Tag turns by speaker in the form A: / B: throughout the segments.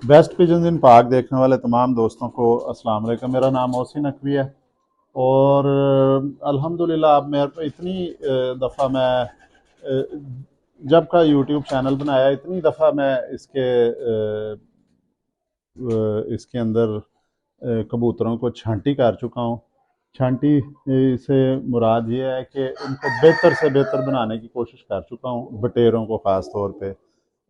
A: Waste pigeon इन park देखने वाले तमाम दोस्तों को अस्सलाम वालेकुम। मेरा नाम मोहसिन नकवी है और अल्हम्दुलिल्लाह अब मेरे को इतनी दफ़ा मैं जब का यूट्यूब चैनल बनाया इतनी दफ़ा मैं इसके अंदर कबूतरों को छांटी कर चुका हूँ। छांटी से मुराद ये है कि उनको बेहतर से बेहतर बनाने की कोशिश कर चुका हूँ, बटेरों को ख़ास तौर पे।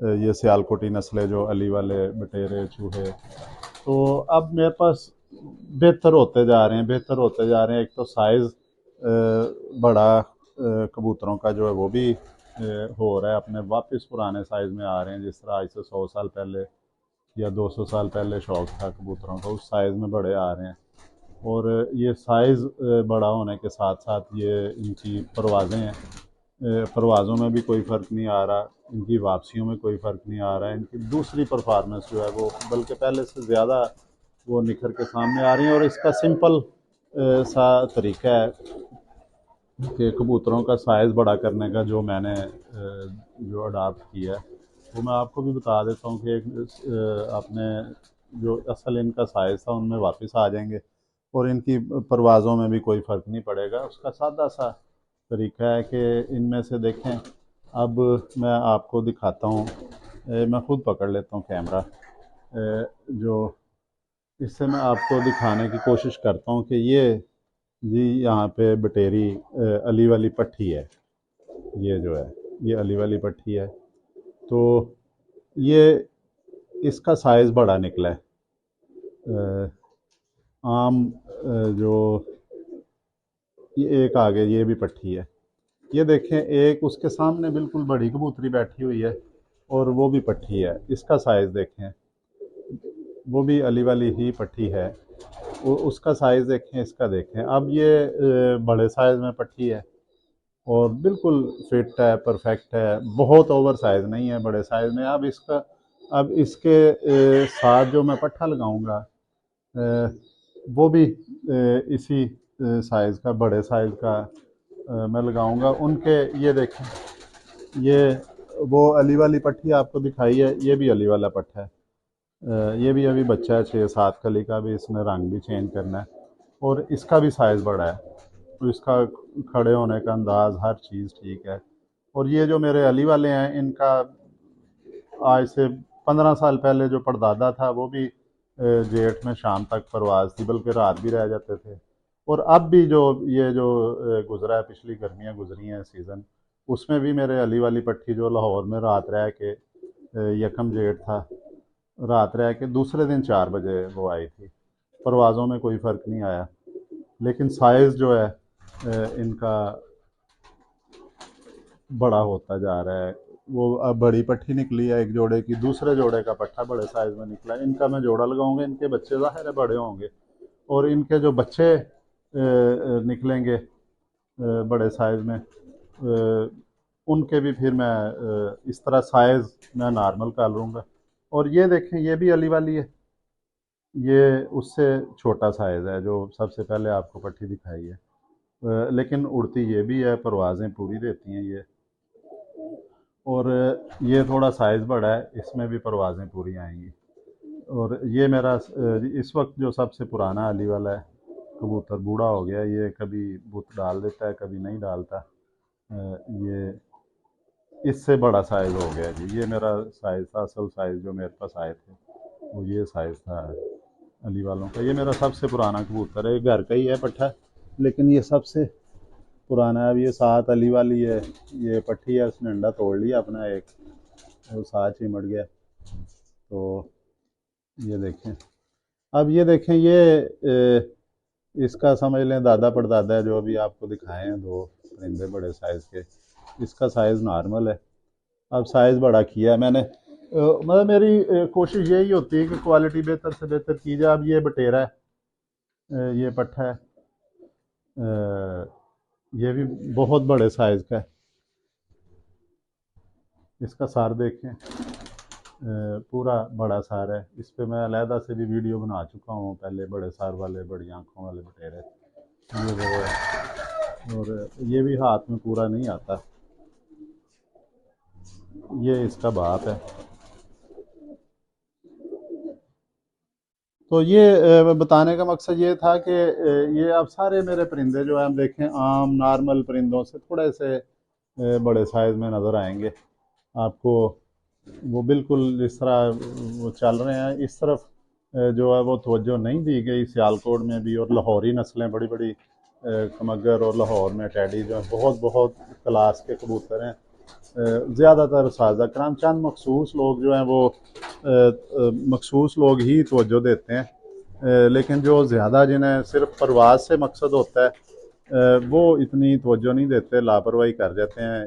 A: ये सियालकोटी नस्लें जो अली वाले बटेरे चूहे, तो अब मेरे पास बेहतर होते जा रहे हैं, बेहतर होते जा रहे हैं। एक तो साइज़ बड़ा कबूतरों का जो है वो भी हो रहा है, अपने वापस पुराने साइज़ में आ रहे हैं, जिस तरह आज से 100 साल पहले या 200 साल पहले शौक था कबूतरों का, उस साइज़ में बड़े आ रहे हैं। और ये साइज़ बड़ा होने के साथ साथ ये इनकी परवाज़ें हैं, परवाज़ों में भी कोई फ़र्क नहीं आ रहा, इनकी वापसियों में कोई फ़र्क नहीं आ रहा है। इनकी दूसरी परफॉर्मेंस जो है वो बल्कि पहले से ज़्यादा वो निखर के सामने आ रही है। और इसका सिंपल सा तरीका है कि कबूतरों का साइज़ बड़ा करने का जो मैंने जो अडाप्ट किया है वो मैं आपको भी बता देता हूँ कि आपने जो असल इनका साइज़ था उनमें वापस आ जाएंगे और इनकी परवाज़ों में भी कोई फ़र्क नहीं पड़ेगा। उसका सादा सा तरीका है कि इनमें से देखें, अब मैं आपको दिखाता हूँ। मैं ख़ुद पकड़ लेता हूँ कैमरा, जो इससे मैं आपको दिखाने की कोशिश करता हूँ कि ये जी यहाँ पे बटेरी अली वाली पट्टी है। ये जो है ये अली वाली पट्टी है, तो ये इसका साइज़ बड़ा निकला है। आम जो ये एक आगे ये भी पट्टी है, ये देखें, एक उसके सामने बिल्कुल बड़ी कबूतरी बैठी हुई है और वो भी पट्टी है। इसका साइज़ देखें, वो भी अली वाली ही पट्टी है, वो उसका साइज़ देखें, इसका देखें। अब ये बड़े साइज़ में पट्टी है और बिल्कुल फिट है, परफेक्ट है, बहुत ओवर साइज़ नहीं है, बड़े साइज़ में। अब इसके साथ जो मैं पट्ठा लगाऊंगा वो भी इसी साइज़ का, बड़े साइज़ का मैं लगाऊंगा। उनके ये देखें, ये वो अली वाली पट्टी आपको दिखाई है, ये भी अली वाला पट्ठा है। ये भी अभी बच्चा है, 6-7 कली का, भी इसने रंग भी चेंज करना है और इसका भी साइज़ बड़ा है, तो इसका खड़े होने का अंदाज़ हर चीज़ ठीक है। और ये जो मेरे अली वाले हैं, इनका आज से 15 साल पहले जो परदादा था वो भी जेठ में शाम तक परवाज़ थी, बल्कि रात भी रह जाते थे। और अब भी जो ये जो गुज़रा है, पिछली गर्मियाँ गुजरी हैं सीज़न, उसमें भी मेरे अली वाली पट्टी जो लाहौर में रात रह के, यकम जेठ था, रात रह के दूसरे दिन 4 बजे वो आई थी। परवाज़ों में कोई फ़र्क नहीं आया, लेकिन साइज़ जो है इनका बड़ा होता जा रहा है। वो अब बड़ी पट्टी निकली है एक जोड़े की, दूसरे जोड़े का पट्ठा बड़े साइज़ में निकला है। इनका मैं जोड़ा लगाऊंगा, इनके बच्चे ज़ाहिर है बड़े होंगे और इनके जो बच्चे निकलेंगे बड़े साइज़ में, उनके भी फिर मैं इस तरह साइज़ मैं नॉर्मल कर लूँगा। और ये देखें, ये भी अली वाली है, ये उससे छोटा साइज़ है जो सबसे पहले आपको पट्टी दिखाई है, लेकिन उड़ती ये भी है, परवाज़ें पूरी देती हैं ये। और ये थोड़ा साइज़ बड़ा है, इसमें भी परवाज़ें पूरी आएंगी। और ये मेरा इस वक्त जो सबसे पुराना अली वाला है कबूतर, बूढ़ा हो गया, ये कभी बुत डाल देता है, कभी नहीं डालता। ये इससे बड़ा साइज़ हो गया जी। ये मेरा साइज़ था, असल साइज़ जो मेरे पास आए थे वो ये साइज़ था अली वालों का। ये मेरा सबसे पुराना कबूतर है, घर का ही है पट्ठा, लेकिन ये सबसे पुराना है। अब ये साथ अली वाली है, ये पट्टी है, उसने अंडा तोड़ लिया अपना एक, वो साथ चिमट गया। तो ये देखें, अब ये देखें, ये इसका समझ लें दादा परदादा है जो अभी आपको दिखाए हैं, दो परिंदे बड़े साइज़ के। इसका साइज़ नॉर्मल है, अब साइज़ बड़ा किया है मैंने। मतलब मेरी कोशिश यही होती है कि क्वालिटी बेहतर से बेहतर की जाए। अब ये बटेरा है, ये पट्ठा है, ये भी बहुत बड़े साइज़ का है। इसका सार देखें, पूरा बड़ा सार है। इस पे मैं अलहदा से भी वीडियो बना चुका हूँ पहले, बड़े सार वाले, बड़ी आंखों वाले बटेरे, ये वो है। और ये भी हाथ में पूरा नहीं आता। ये इसका बाप है, तो ये बताने का मकसद ये था कि ये अब सारे मेरे परिंदे जो हैं हम देखें आम नॉर्मल परिंदों से थोड़े से बड़े साइज़ में नज़र आएंगे आपको। वो बिल्कुल जिस तरह वो चल रहे हैं इस तरफ जो है वो तवज्जो नहीं दी गई सियालकोट में भी। और लाहौरी नस्लें बड़ी बड़ी कमगर और लाहौर में टैडी जो है बहुत बहुत क्लास के कबूतर हैं। ज़्यादातर साजा कराम चंद मखसूस लोग जो हैं वो मखसूस लोग ही तवज्जो देते हैं। लेकिन जो ज़्यादा जिन्हें सिर्फ परवाज़ से मकसद होता है वो इतनी तवज्जो नहीं देते, लापरवाही कर जाते हैं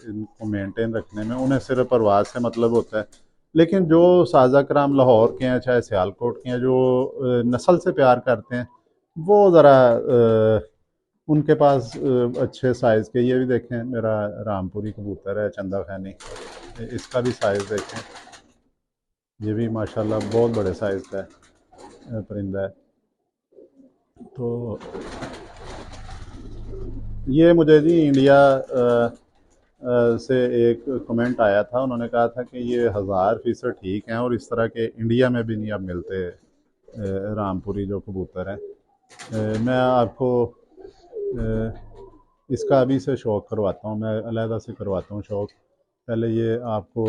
A: इनको मेंटेन रखने में। उन्हें सिर्फ परवाज़ से मतलब होता है। लेकिन जो साजा कराम लाहौर के हैं चाहे सियालकोट के हैं जो नस्ल से प्यार करते हैं वो ज़रा उनके पास अच्छे साइज़ के ये भी देखें मेरा रामपुरी कबूतर है चंदा खैनी, इसका भी साइज़ देखें। ये भी माशाल्लाह बहुत बड़े साइज़ का परिंदा है। तो ये मुझे जी इंडिया से एक कमेंट आया था। उन्होंने कहा था कि ये 1000% ठीक हैं और इस तरह के इंडिया में भी नहीं अब मिलते रामपुरी जो कबूतर हैं। मैं आपको इसका अभी से शौक़ करवाता हूँ, मैं अलहदा से करवाता हूँ शौक़। पहले ये आपको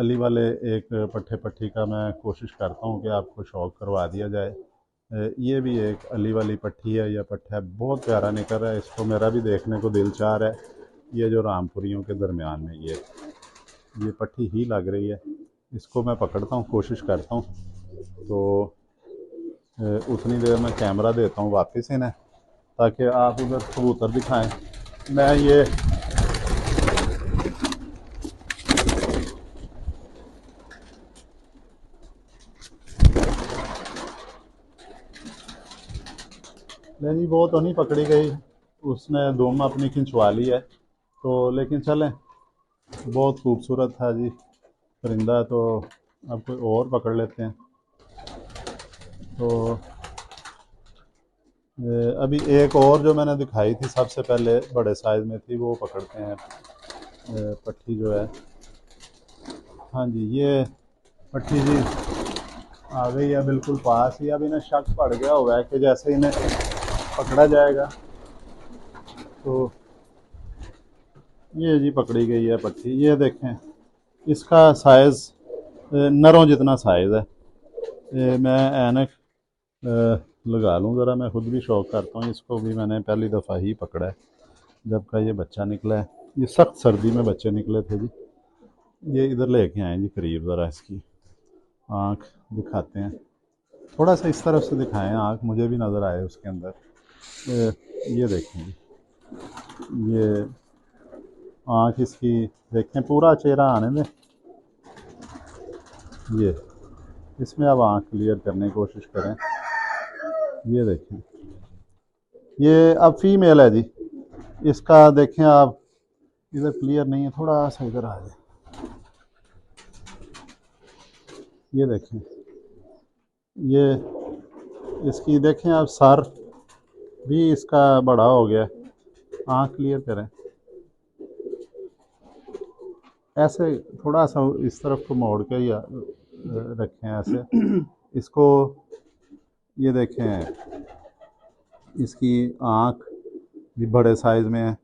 A: अली वाले एक पट्ठे पट्टी का मैं कोशिश करता हूँ कि आपको शौक़ करवा दिया जाए। ये भी एक अली वाली पट्टी है या पट्ठा है, बहुत प्यारा निकल रहा है। इसको मेरा भी देखने को दिल चाह रहा है। ये जो रामपुरियों के दरमियान में ये पट्टी ही लग रही है। इसको मैं पकड़ता हूँ, कोशिश करता हूँ तो उतनी देर में कैमरा देता हूँ वापस इन्हें ताकि आप उधर कबूतर दिखाएं। मैं ये नहीं वो तो नहीं पकड़ी गई, उसने दुम अपनी खिंचवा ली है। तो लेकिन चलें, बहुत खूबसूरत था जी परिंदा। तो अब कोई और पकड़ लेते हैं। तो अभी एक और जो मैंने दिखाई थी सबसे पहले बड़े साइज़ में थी वो पकड़ते हैं। पट्टी जो है, हाँ जी ये पट्टी जी आ गई है बिल्कुल पास ही। अब इन्हें शक पड़ गया हुआ है कि जैसे इन्हें पकड़ा जाएगा। तो ये जी पकड़ी गई है पट्टी। ये देखें इसका साइज़ नरों जितना साइज़ है। मैं ऐनक लगा लूँ ज़रा, मैं खुद भी शौक़ करता हूँ। इसको भी मैंने पहली दफ़ा ही पकड़ा है जब का ये बच्चा निकला है। ये सख्त सर्दी में बच्चे निकले थे जी। ये इधर लेके आए जी करीब, ज़रा इसकी आँख दिखाते हैं। थोड़ा सा इस तरफ से दिखाएं आँख, मुझे भी नज़र आए उसके अंदर। ये देखें जी, ये आँख इसकी देखें, पूरा चेहरा आने दें। ये इसमें अब आँख क्लियर करने की कोशिश करें। ये देखें, ये अब फीमेल है जी। इसका देखें आप, इधर क्लियर नहीं है, थोड़ा सा इधर आ जाए। ये देखें, ये इसकी देखें आप, सर भी इसका बड़ा हो गया। आँख क्लियर करें, ऐसे थोड़ा सा इस तरफ को मोड़ के या रखें ऐसे इसको। ये देखें इसकी आँख भी बड़े साइज़ में है,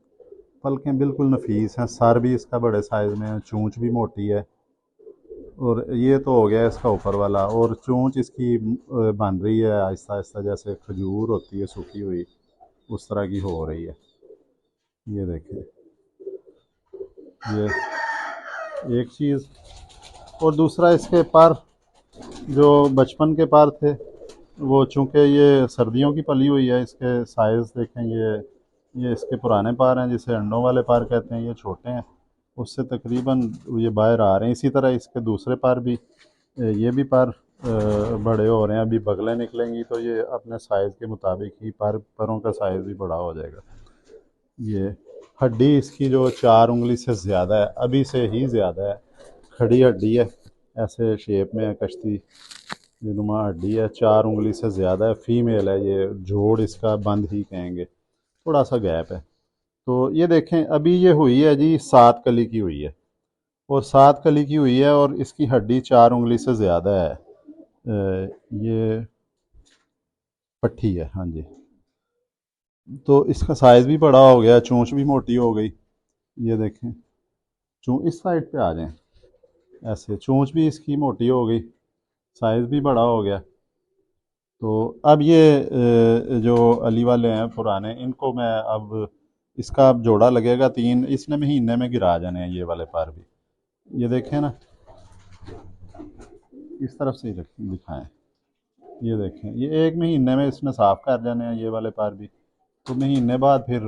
A: पलकें बिल्कुल नफीस हैं, सर भी इसका बड़े साइज़ में है, चोंच भी मोटी है। और ये तो हो गया इसका ऊपर वाला, और चोंच इसकी बन रही है आहिस्ता आहिस्ता, जैसे खजूर होती है सूखी हुई उस तरह की हो रही है। ये देखें, ये एक चीज़। और दूसरा इसके पर जो बचपन के पर थे वो चूँकि ये सर्दियों की पली हुई है, इसके साइज़ देखें। ये इसके पुराने पर हैं जिसे अंडों वाले पर कहते हैं। ये छोटे हैं, उससे तकरीबन ये बाहर आ रहे हैं। इसी तरह इसके दूसरे पर भी, ये भी पर बड़े हो रहे हैं। अभी बगलें निकलेंगी तो ये अपने साइज़ के मुताबिक ही परों का साइज़ भी बड़ा हो जाएगा। ये हड्डी इसकी जो 4 उंगली से ज़्यादा है, अभी से ही ज़्यादा है। खड़ी हड्डी है, ऐसे शेप में है, कश्ती नुमा हड्डी है, 4 उंगली से ज़्यादा है। फीमेल है ये, जोड़ इसका बंद ही कहेंगे, थोड़ा सा गैप है। तो ये देखें अभी ये हुई है जी 7 कली की हुई है, और 7 कली की हुई है और इसकी हड्डी 4 उंगली से ज़्यादा है। ये पट्ठी है, हाँ जी। तो इसका साइज़ भी बड़ा हो गया, चोंच भी मोटी हो गई। ये देखें, चोंच इस साइड पे आ जाएं, ऐसे चोंच भी इसकी मोटी हो गई, साइज़ भी बड़ा हो गया। तो अब ये जो अली वाले हैं पुराने, इनको मैं अब इसका अब जोड़ा लगेगा 3, इसने महीने में गिरा जाने हैं ये वाले पर भी। ये देखें ना, इस तरफ से ही दिखाएं। ये देखें, ये 1 महीने में इसने साफ़ कर जाने हैं ये वाले पर भी। तो महीने बाद फिर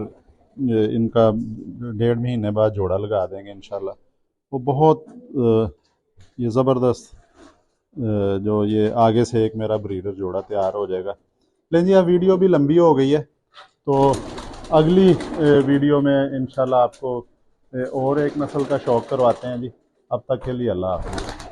A: इनका 1.5 महीने बाद जोड़ा लगा देंगे इंशाल्लाह। वो बहुत ये ज़बरदस्त जो ये आगे से एक मेरा ब्रीडर जोड़ा तैयार हो जाएगा। लेकिन जी अब वीडियो भी लंबी हो गई है, तो अगली वीडियो में इंशाल्लाह आपको और एक नस्ल का शौक़ करवाते हैं जी। अब तक के लिए अल्लाह हाफ़िज़।